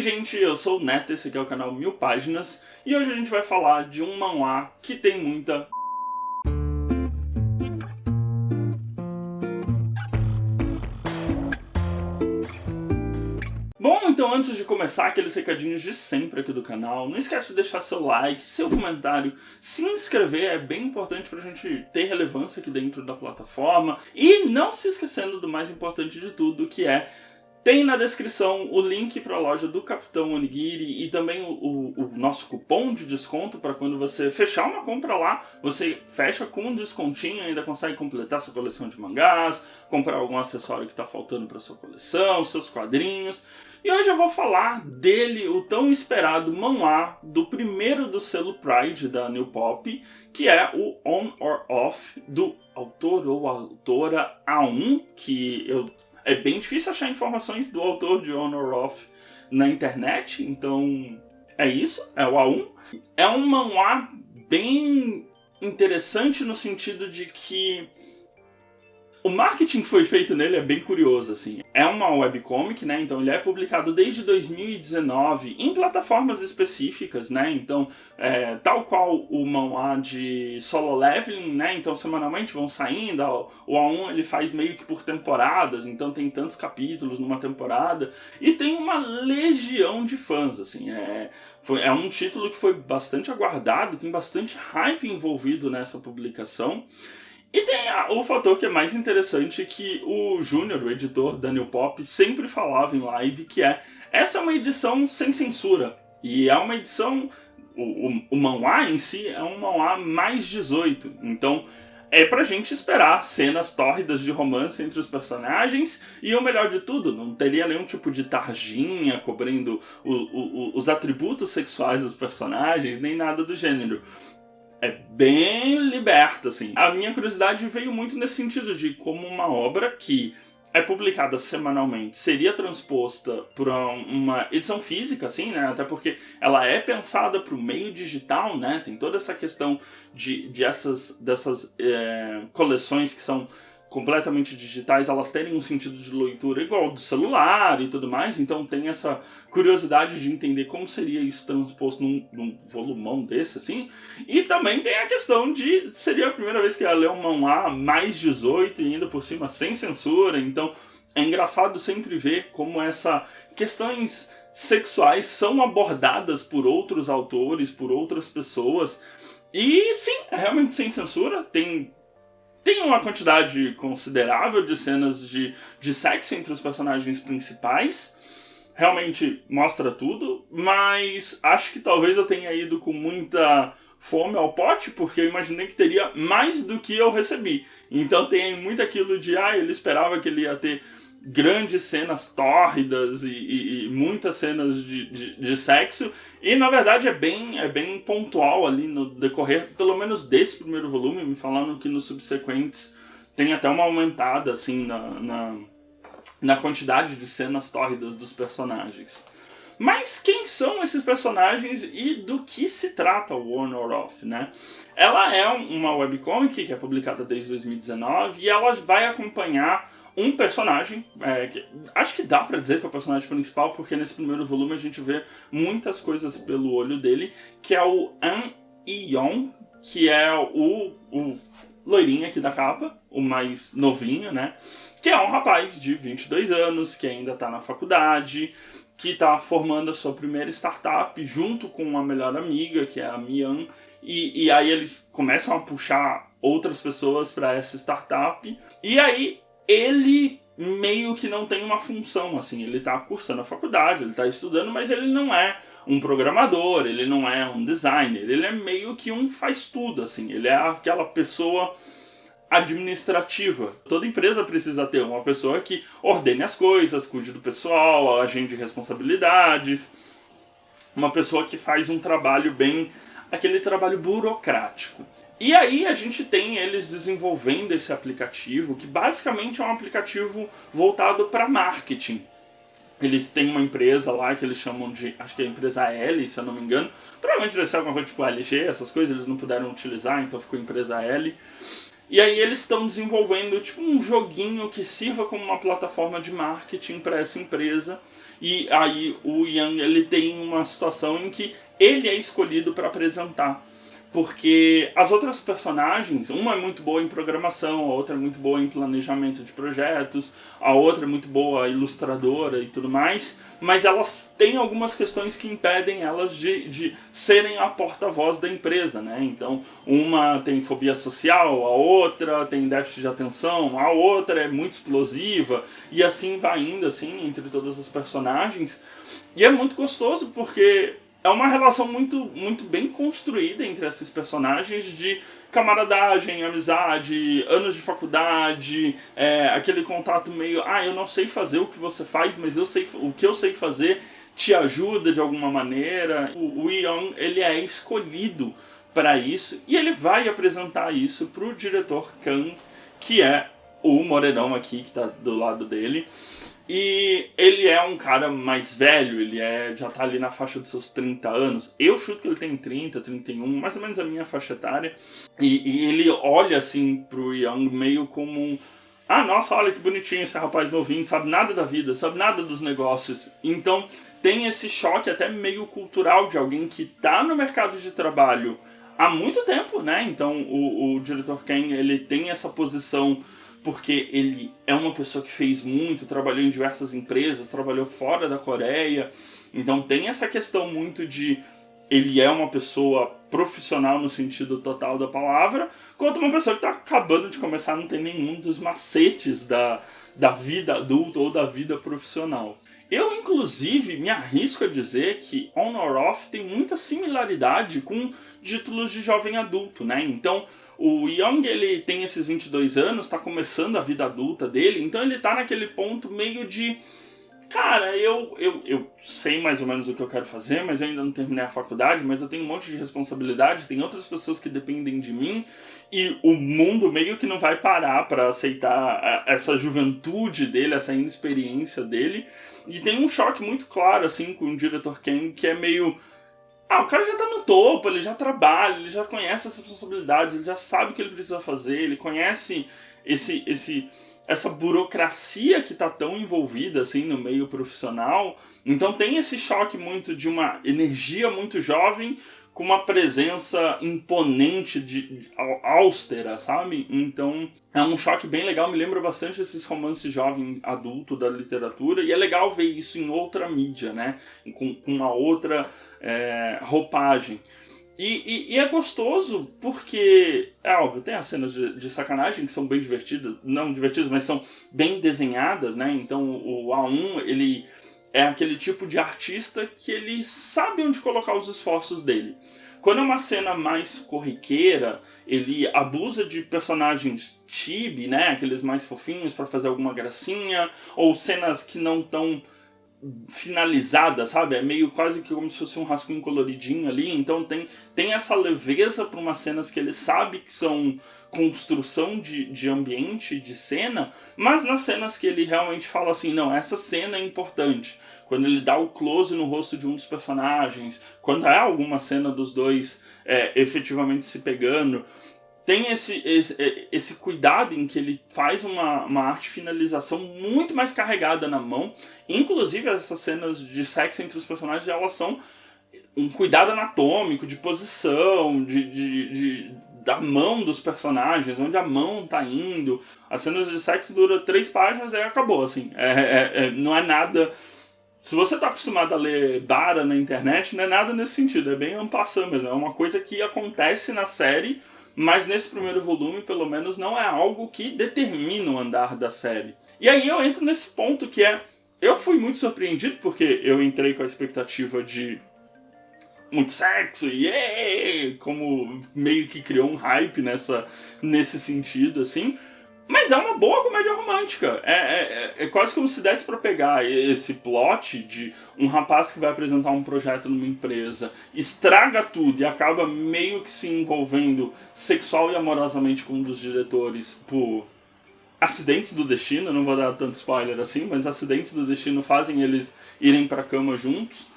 gente, eu sou o Neto, esse aqui é o canal 1000 Páginas, e hoje a gente vai falar de um manhwa que tem muita... Bom, então antes de começar, aqueles recadinhos de sempre aqui do canal, não esquece de deixar seu like, seu comentário, se inscrever, é bem importante pra gente ter relevância aqui dentro da plataforma, e não se esquecendo do mais importante de tudo, que é... Tem na descrição o link para a loja do Capitão Onigiri e também o nosso cupom de desconto para quando você fechar uma compra lá, você fecha com um descontinho e ainda consegue completar sua coleção de mangás, comprar algum acessório que está faltando para sua coleção, seus quadrinhos. E hoje eu vou falar dele, o tão esperado manhwa do primeiro do selo Pride da New Pop, que é o On or Off, do autor ou autora A1, que é bem difícil achar informações do autor de On or Off na internet, então é isso, é o A1. É um manhwa bem interessante no sentido de que o marketing que foi feito nele é bem curioso, assim. É uma webcomic, né? Então ele é publicado desde 2019 em plataformas específicas, né? Então, tal qual o manhwa de Solo Leveling, né? Então semanalmente vão saindo. O A1 ele faz meio que por temporadas, então tem tantos capítulos numa temporada. E tem uma legião de fãs, assim. É um título que foi bastante aguardado, tem bastante hype envolvido nessa publicação. E tem o fator que é mais interessante, que o Júnior, o editor da New Pop, sempre falava em live, que essa é uma edição sem censura. E é uma edição... O manhwa em si é um manhwa mais 18. Então é pra gente esperar cenas tórridas de romance entre os personagens. E o melhor de tudo, não teria nenhum tipo de tarjinha cobrindo os atributos sexuais dos personagens, nem nada do gênero. É bem liberto, assim. A minha curiosidade veio muito nesse sentido de como uma obra que é publicada semanalmente seria transposta para uma edição física, assim, né? Até porque ela é pensada para o meio digital, né? Tem toda essa questão dessas coleções que são completamente digitais, elas terem um sentido de leitura igual ao do celular e tudo mais, então tem essa curiosidade de entender como seria isso transposto num volumão desse, assim. E também tem a questão de seria a primeira vez que ia ler um manhwa mais 18 e ainda por cima sem censura, então é engraçado sempre ver como essas questões sexuais são abordadas por outros autores, por outras pessoas. E sim, é realmente sem censura, tem uma quantidade considerável de cenas de sexo entre os personagens principais. Realmente mostra tudo, mas acho que talvez eu tenha ido com muita fome ao pote, porque eu imaginei que teria mais do que eu recebi. Então tem muito aquilo de, ele esperava que ele ia ter grandes cenas tórridas e muitas cenas de sexo, e na verdade é bem pontual ali no decorrer, pelo menos desse primeiro volume, me falando que nos subsequentes tem até uma aumentada assim na quantidade de cenas tórridas dos personagens. Mas quem são esses personagens e do que se trata o On or Off, né? Ela é uma webcomic que é publicada desde 2019 e ela vai acompanhar um personagem, acho que dá pra dizer que é o personagem principal, porque nesse primeiro volume a gente vê muitas coisas pelo olho dele, que é o An Ion, que é o loirinho aqui da capa, o mais novinho, né? Que é um rapaz de 22 anos, que ainda tá na faculdade, que tá formando a sua primeira startup junto com uma melhor amiga, que é a Mian, e aí eles começam a puxar outras pessoas para essa startup, e aí ele meio que não tem uma função, assim, ele tá cursando a faculdade, ele tá estudando, mas ele não é um programador, ele não é um designer, ele é meio que um faz tudo, assim, ele é aquela pessoa administrativa. Toda empresa precisa ter uma pessoa que ordene as coisas, cuide do pessoal, agende responsabilidades, uma pessoa que faz um trabalho bem, aquele trabalho burocrático. E aí a gente tem eles desenvolvendo esse aplicativo, que basicamente é um aplicativo voltado para marketing. Eles têm uma empresa lá que eles chamam de, acho que é a empresa L, se eu não me engano. Provavelmente deve ser alguma coisa tipo LG, essas coisas eles não puderam utilizar, então ficou empresa L. E aí eles estão desenvolvendo tipo um joguinho que sirva como uma plataforma de marketing para essa empresa. E aí o Young ele tem uma situação em que ele é escolhido para apresentar. Porque as outras personagens, uma é muito boa em programação, a outra é muito boa em planejamento de projetos, a outra é muito boa ilustradora e tudo mais, mas elas têm algumas questões que impedem elas de serem a porta-voz da empresa, né? Então, uma tem fobia social, a outra tem déficit de atenção, a outra é muito explosiva, e assim vai indo, assim, entre todas as personagens. E é muito gostoso porque é uma relação muito bem construída entre esses personagens de camaradagem, amizade, anos de faculdade, aquele contato meio, eu não sei fazer o que você faz, mas eu sei o que eu sei fazer te ajuda de alguma maneira. O Young, ele é escolhido para isso e ele vai apresentar isso pro diretor Kang, que é o morenão aqui que tá do lado dele. E ele é um cara mais velho, ele já tá ali na faixa dos seus 30 anos. Eu chuto que ele tem 30, 31, mais ou menos a minha faixa etária. E ele olha assim pro Young meio como um... nossa, olha que bonitinho esse rapaz novinho, sabe nada da vida, sabe nada dos negócios. Então tem esse choque até meio cultural de alguém que tá no mercado de trabalho há muito tempo, né? Então o diretor Kang, ele tem essa posição porque ele é uma pessoa que fez muito, trabalhou em diversas empresas, trabalhou fora da Coreia. Então tem essa questão muito de... ele é uma pessoa profissional no sentido total da palavra, quanto uma pessoa que está acabando de começar, não tem nenhum dos macetes da vida adulta ou da vida profissional. Eu, inclusive, me arrisco a dizer que On or Off tem muita similaridade com títulos de jovem adulto, né? Então, o Young, ele tem esses 22 anos, está começando a vida adulta dele, então ele está naquele ponto meio de... cara, eu sei mais ou menos o que eu quero fazer, mas eu ainda não terminei a faculdade, mas eu tenho um monte de responsabilidade, tem outras pessoas que dependem de mim, e o mundo meio que não vai parar para aceitar essa juventude dele, essa inexperiência dele. E tem um choque muito claro, assim, com o diretor Kang, que é meio... o cara já tá no topo, ele já trabalha, ele já conhece essas responsabilidades, ele já sabe o que ele precisa fazer, ele conhece essa burocracia que tá tão envolvida assim no meio profissional. Então tem esse choque muito de uma energia muito jovem com uma presença imponente, austera, sabe? Então é um choque bem legal, me lembra bastante esses romances jovem adulto da literatura, e é legal ver isso em outra mídia, né? Com uma outra roupagem. E é gostoso porque, óbvio, tem as cenas de sacanagem que são bem divertidas, não divertidas, mas são bem desenhadas, né? Então o A1, ele é aquele tipo de artista que ele sabe onde colocar os esforços dele. Quando é uma cena mais corriqueira, ele abusa de personagens chibi, né? Aqueles mais fofinhos para fazer alguma gracinha, ou cenas que não estão finalizada, sabe? É meio quase que como se fosse um rascunho coloridinho ali. Então tem essa leveza para umas cenas que ele sabe que são construção de ambiente, de cena, mas nas cenas que ele realmente fala assim, não, essa cena é importante. Quando ele dá o close no rosto de um dos personagens, quando há alguma cena dos dois efetivamente se pegando, tem esse cuidado em que ele faz uma arte finalização muito mais carregada na mão. Inclusive, essas cenas de sexo entre os personagens, elas são um cuidado anatômico, de posição, da mão dos personagens, onde a mão tá indo. As cenas de sexo duram 3 páginas e acabou, assim. Não é nada... Se você tá acostumado a ler Bara na internet, não é nada nesse sentido. É bem en passant mesmo. É uma coisa que acontece na série, mas nesse primeiro volume, pelo menos, não é algo que determina o andar da série. E aí eu entro nesse ponto que eu fui muito surpreendido, porque eu entrei com a expectativa de muito sexo, como meio que criou um hype nesse sentido, assim. Mas é uma boa comédia romântica. É quase como se desse pra pegar esse plot de um rapaz que vai apresentar um projeto numa empresa, estraga tudo e acaba meio que se envolvendo sexual e amorosamente com um dos diretores por acidentes do destino. Não vou dar tanto spoiler assim, mas acidentes do destino fazem eles irem pra cama juntos.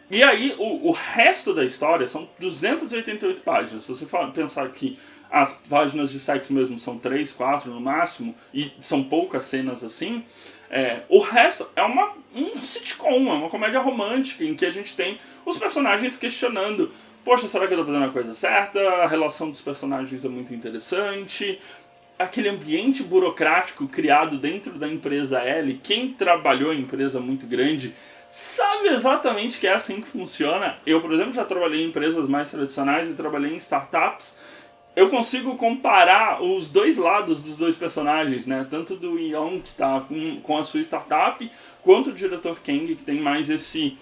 E aí, o resto da história são 288 páginas. Se você pensar que as páginas de sexo mesmo são 3, 4 no máximo, e são poucas cenas assim, o resto é um sitcom, é uma comédia romântica, em que a gente tem os personagens questionando: poxa, será que eu tô fazendo a coisa certa? A relação dos personagens é muito interessante. Aquele ambiente burocrático criado dentro da empresa L, quem trabalhou em empresa muito grande sabe exatamente que é assim que funciona. Eu, por exemplo, já trabalhei em empresas mais tradicionais e trabalhei em startups. Eu consigo comparar os dois lados dos dois personagens, né? Tanto do Young, que tá com a sua startup, quanto o diretor Kang, que tem mais esse...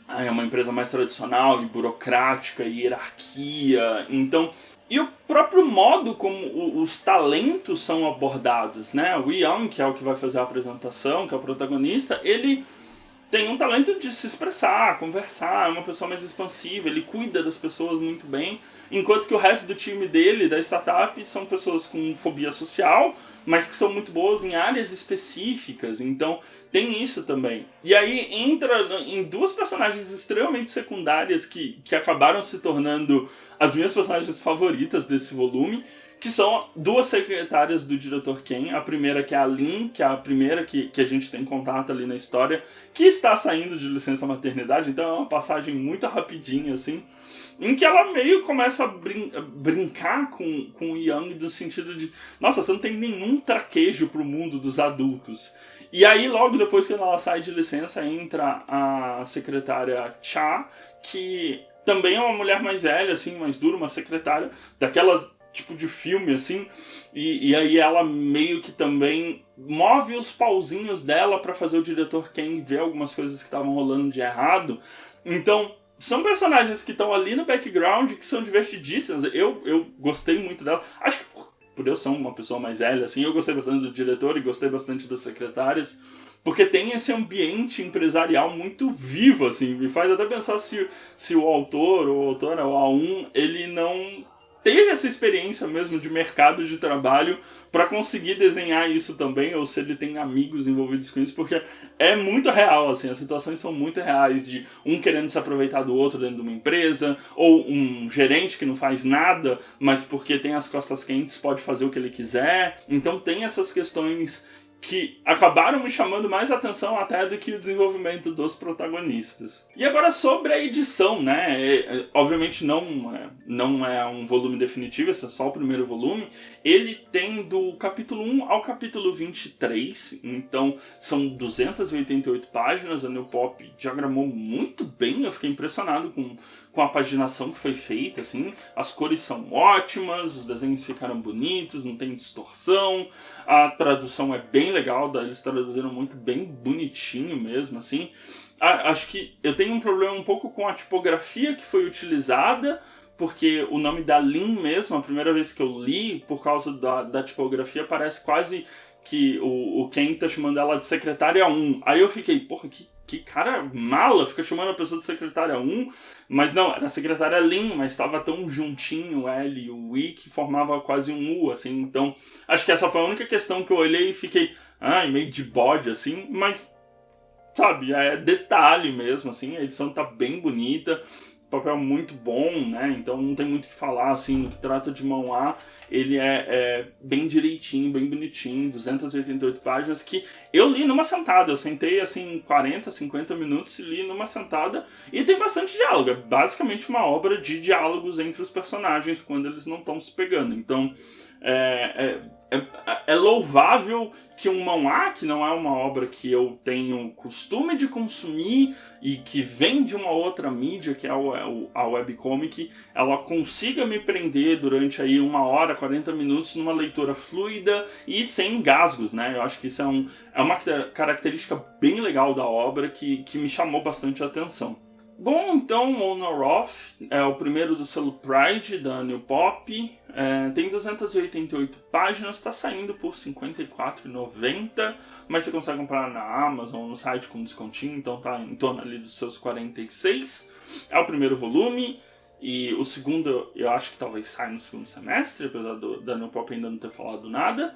é uma empresa mais tradicional e burocrática, e hierarquia. Então... E o próprio modo como os talentos são abordados, né? O Young, que é o que vai fazer a apresentação, que é o protagonista, ele tem um talento de se expressar, conversar, é uma pessoa mais expansiva, ele cuida das pessoas muito bem, enquanto que o resto do time dele, da startup, são pessoas com fobia social, mas que são muito boas em áreas específicas, então tem isso também. E aí entra em duas personagens extremamente secundárias que acabaram se tornando as minhas personagens favoritas desse volume, que são duas secretárias do diretor Ken. A primeira, que é a Lin, que é a primeira que a gente tem contato ali na história, que está saindo de licença maternidade, então é uma passagem muito rapidinha, assim, em que ela meio começa a brincar com o Young no sentido de: nossa, você não tem nenhum traquejo pro mundo dos adultos. E aí, logo depois que ela sai de licença, entra a secretária Cha, que também é uma mulher mais velha, assim, mais dura, uma secretária daquelas tipo de filme, assim, e aí ela meio que também move os pauzinhos dela pra fazer o diretor Ken ver algumas coisas que estavam rolando de errado. Então, são personagens que estão ali no background, que são divertidíssimas. Eu gostei muito dela. Acho que por eu ser uma pessoa mais velha, assim, eu gostei bastante do diretor e gostei bastante das secretárias, porque tem esse ambiente empresarial muito vivo, assim. Me faz até pensar se o autor ou a autora, o A1, ele não teve essa experiência mesmo de mercado de trabalho para conseguir desenhar isso também, ou se ele tem amigos envolvidos com isso, porque é muito real, assim, as situações são muito reais, de um querendo se aproveitar do outro dentro de uma empresa, ou um gerente que não faz nada, mas porque tem as costas quentes pode fazer o que ele quiser. Então tem essas questões que acabaram me chamando mais atenção até do que o desenvolvimento dos protagonistas. E agora sobre a edição, né? Obviamente não é um volume definitivo, esse é só o primeiro volume. Ele tem do capítulo 1 ao capítulo 23, então são 288 páginas. A New Pop diagramou muito bem, eu fiquei impressionado com a paginação que foi feita, assim. As cores são ótimas, os desenhos ficaram bonitos, não tem distorção, a tradução é bem legal, eles traduziram muito bem bonitinho mesmo, assim. Acho que eu tenho um problema um pouco com a tipografia que foi utilizada, porque o nome da Lin mesmo, a primeira vez que eu li, por causa da tipografia, parece quase que o Ken tá chamando ela de secretária 1. Aí eu fiquei, porra, que cara mala, fica chamando a pessoa de secretária 1, mas não, era a secretária Lin, mas estava tão juntinho o L e o I que formava quase um U, assim. Então acho que essa foi a única questão que eu olhei e fiquei, meio de bode, assim, mas sabe, é detalhe mesmo, assim. A edição tá bem bonita, papel muito bom, né? Então não tem muito o que falar, assim, no que trata de mão A. Ele é bem direitinho, bem bonitinho, 288 páginas, que eu li numa sentada. Eu sentei, assim, 40, 50 minutos e li numa sentada. E tem bastante diálogo. É basicamente uma obra de diálogos entre os personagens quando eles não estão se pegando. Então, é louvável que um Mão A, que não é uma obra que eu tenho costume de consumir e que vem de uma outra mídia, que é a webcomic, ela consiga me prender durante aí 1 hora, 40 minutos numa leitura fluida e sem engasgos, né? Eu acho que isso é uma característica bem legal da obra que me chamou bastante a atenção. Bom, então, On or Off é o primeiro do selo Pride, da New Pop. Tem 288 páginas, está saindo por R$ 54,90, mas você consegue comprar na Amazon, no site com descontinho, então tá em torno ali dos seus 46. É o primeiro volume, e o segundo eu acho que talvez saia no segundo semestre, apesar da New Pop ainda não ter falado nada.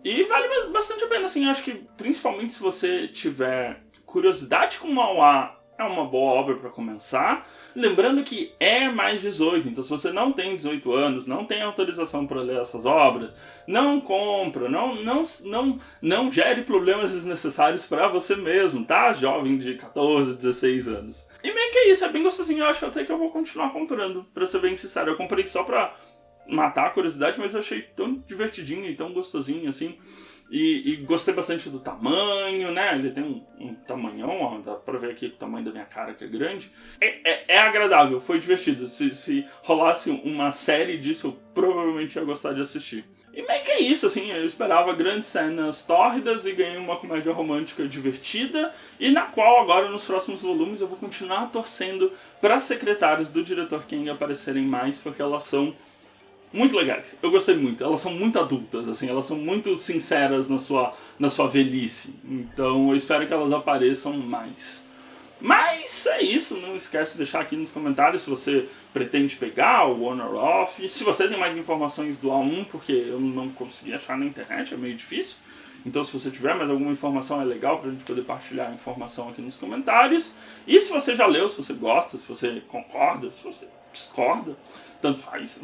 E vale bastante a pena, assim, acho que principalmente se você tiver curiosidade com o Mauá é uma boa obra para começar. Lembrando que é mais 18, então se você não tem 18 anos, não tem autorização para ler essas obras, não compra, não gere problemas desnecessários para você mesmo, tá? Jovem de 14, 16 anos. E meio que é isso, é bem gostosinho, eu acho até que eu vou continuar comprando, para ser bem sincero. Eu comprei só pra matar a curiosidade, mas eu achei tão divertidinho e tão gostosinho assim. E gostei bastante do tamanho, né? Ele tem um tamanhão, ó, dá pra ver aqui o tamanho da minha cara que é grande. É agradável, foi divertido. Se rolasse uma série disso, eu provavelmente ia gostar de assistir. E meio que é isso, assim, eu esperava grandes cenas tórridas e ganhei uma comédia romântica divertida, e na qual agora nos próximos volumes eu vou continuar torcendo para as secretárias do diretor King aparecerem mais, porque elas são muito legais. Eu gostei muito. Elas são muito adultas, assim, elas são muito sinceras na sua velhice. Então eu espero que elas apareçam mais. Mas é isso, não esquece de deixar aqui nos comentários se você pretende pegar o On or Off. Se você tem mais informações do A1, porque eu não consegui achar na internet, é meio difícil. Então se você tiver mais alguma informação é legal pra gente poder partilhar a informação aqui nos comentários. E se você já leu, se você gosta, se você concorda, se você discorda, tanto faz.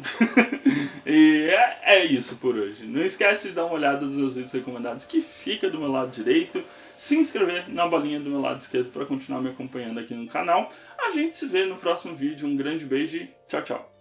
E é isso por hoje. Não esquece de dar uma olhada nos meus vídeos recomendados que fica do meu lado direito. Se inscrever na bolinha do meu lado esquerdo para continuar me acompanhando aqui no canal. A gente se vê no próximo vídeo. Um grande beijo e tchau, tchau.